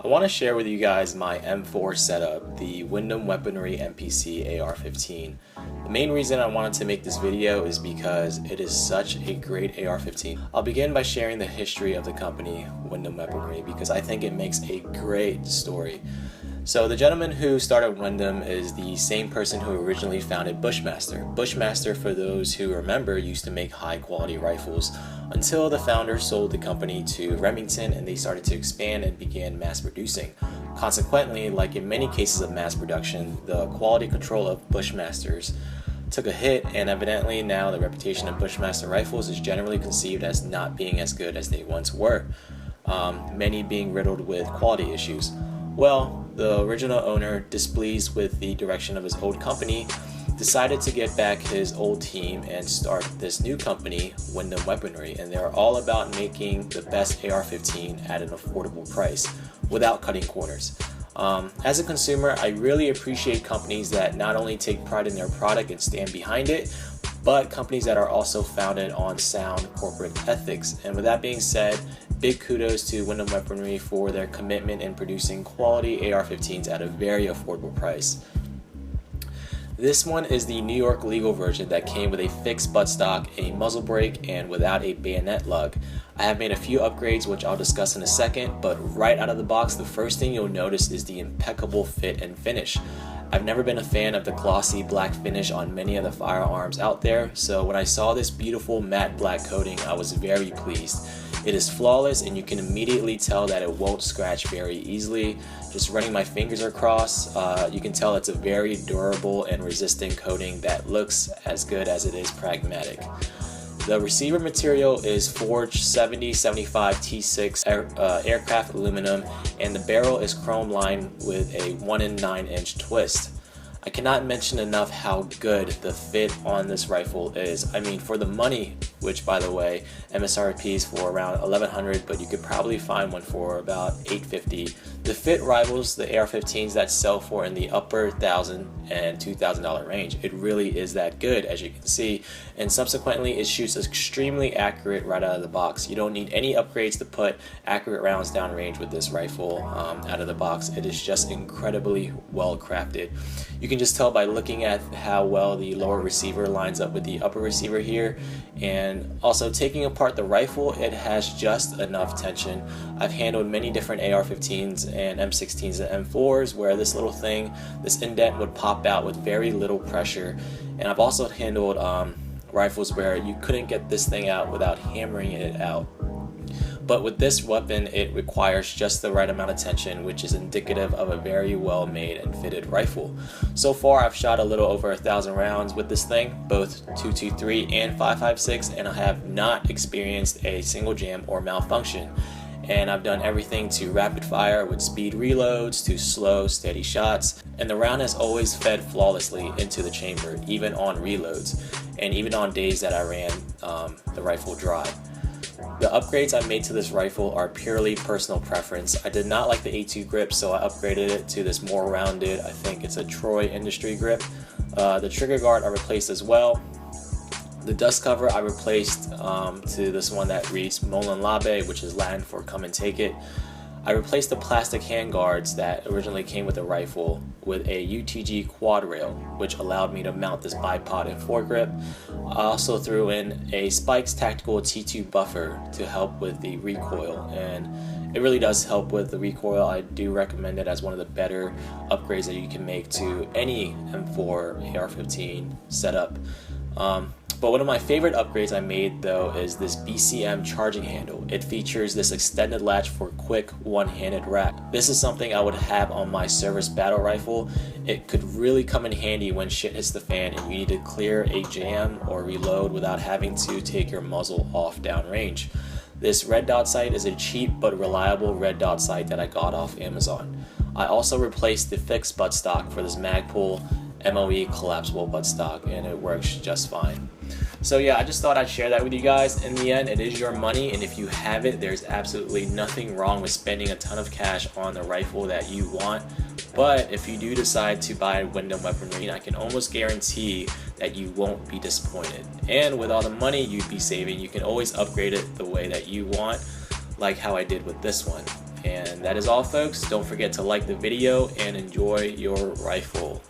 I want to share with you guys my M4 setup, the Windham Weaponry MPC AR15. The main reason I wanted to make this video is because it is such a great AR15. I'll begin by sharing the history of the company, Windham Weaponry, because I think it makes a great story. So the gentleman who started Windham is the same person who originally founded Bushmaster. Bushmaster, for those who remember, used to make high quality rifles until the founder sold the company to Remington and they started to expand and began mass producing. Consequently, like in many cases of mass production, the quality control of Bushmasters took a hit, and evidently now the reputation of Bushmaster rifles is generally conceived as not being as good as they once were, many being riddled with quality issues. Well, the original owner, displeased with the direction of his old company, decided to get back his old team and start this new company, Windham Weaponry, and they're all about making the best AR-15 at an affordable price without cutting corners. As a consumer, I really appreciate companies that not only take pride in their product and stand behind it, but companies that are also founded on sound corporate ethics. And with that being said, big kudos to Windham Weaponry for their commitment in producing quality AR-15s at a very affordable price. This one is the New York legal version that came with a fixed buttstock, a muzzle brake, and without a bayonet lug. I have made a few upgrades which I'll discuss in a second, but right out of the box, the first thing you'll notice is the Impeccable Fit and Finish. I've never been a fan of the glossy black finish on many of the firearms out there, so when I saw this beautiful matte black coating, I was very pleased. It is flawless and you can immediately tell that it won't scratch very easily. Just running my fingers across, you can tell it's a very durable and resistant coating that looks as good as it is pragmatic. The receiver material is forged 7075 T6 aircraft aluminum, and the barrel is chrome lined with a 1 9" twist. I cannot mention enough how good the fit on this rifle is. I mean, for the money, which by the way, MSRP is for around $1,100, but you could probably find one for about $850. The fit rivals the AR-15s that sell for in the upper $1,000 and $2,000 range. It really is that good, as you can see, and subsequently it shoots extremely accurate right out of the box. You don't need any upgrades to put accurate rounds downrange with this rifle out of the box. It is just incredibly well crafted. You can just tell by looking at how well the lower receiver lines up with the upper receiver here, and also taking apart the rifle, it has just enough tension. I've handled many different AR-15s and M16s and M4s where this little thing, this indent would pop out with very little pressure, and I've also handled rifles where you couldn't get this thing out without hammering it out. But with this weapon, it requires just the right amount of tension, which is indicative of a very well made and fitted rifle. So far, I've shot a little over 1,000 rounds with this thing, both .223 and .556, and I have not experienced a single jam or malfunction. And I've done everything to rapid fire with speed reloads to slow, steady shots, and the round has always fed flawlessly into the chamber, even on reloads, and even on days that I ran the rifle dry. The upgrades I made to this rifle are purely personal preference. I did not like the A2 grip, so I upgraded it to this more rounded, I think it's a Troy Industry grip. The trigger guard I replaced as well. The dust cover I replaced to this one that reads Molin Labe, which is Latin for come and take it. I replaced the plastic hand guards that originally came with the rifle with a UTG quad rail, which allowed me to mount this bipod and foregrip. I also threw in a Spikes Tactical T2 buffer to help with the recoil, and it really does help with the recoil. I do recommend it as one of the better upgrades that you can make to any M4 AR-15 setup. But one of my favorite upgrades I made though is this BCM charging handle. It features this extended latch for quick one-handed rack. This is something I would have on my service battle rifle. It could really come in handy when shit hits the fan and you need to clear a jam or reload without having to take your muzzle off downrange. This red dot sight is a cheap but reliable red dot sight that I got off Amazon. I also replaced the fixed buttstock for this Magpul MOE collapsible buttstock, and it works just fine. So yeah, I just thought I'd share that with you guys. In the end, it is your money, and if you have it, there's absolutely nothing wrong with spending a ton of cash on the rifle that you want. But if you do decide to buy Windham Weaponry, I can almost guarantee that you won't be disappointed. And with all the money you'd be saving, you can always upgrade it the way that you want, like how I did with this one. And that is all, folks. Don't forget to like the video and enjoy your rifle.